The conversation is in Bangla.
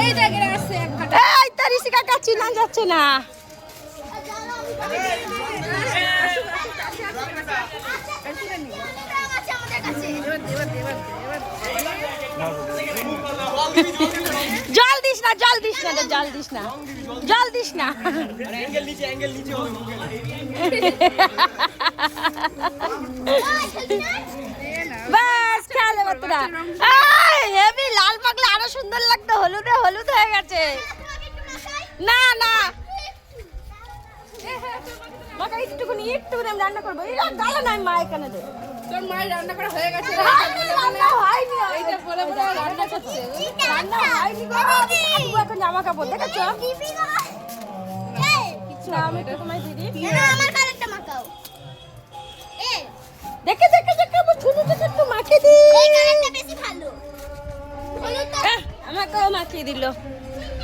এই দেখে আসছে এক কাটা। এই তার ইসিকা কাচ্চি না যাচ্ছে না। জল দিস না, জল দিস না, জল দিস না, জল দিস না। বাস খেলে বাতরা। হেভি লাল পাগলা আরো সুন্দর লাগতো, হলুদে হলুদ হয়ে গেছে। না না মাকে একটুখানি আমি রান্না করবো। এরা গালো নাই মা এখানে দে। তোর মায়ের রান্না করা হয়ে গেছে। রান্না হয়নি। এইটা বলে বলে রান্না করছে। রান্না হয়নি গো। কাটবো এখন জামা কাপড় দেখেছো? না আমি একটু তোমায় দিদি। দেখে দেখে দেখে আমার ছোট ছোট একটু মাখিয়ে দি। আমাকেও মাখিয়ে দিল।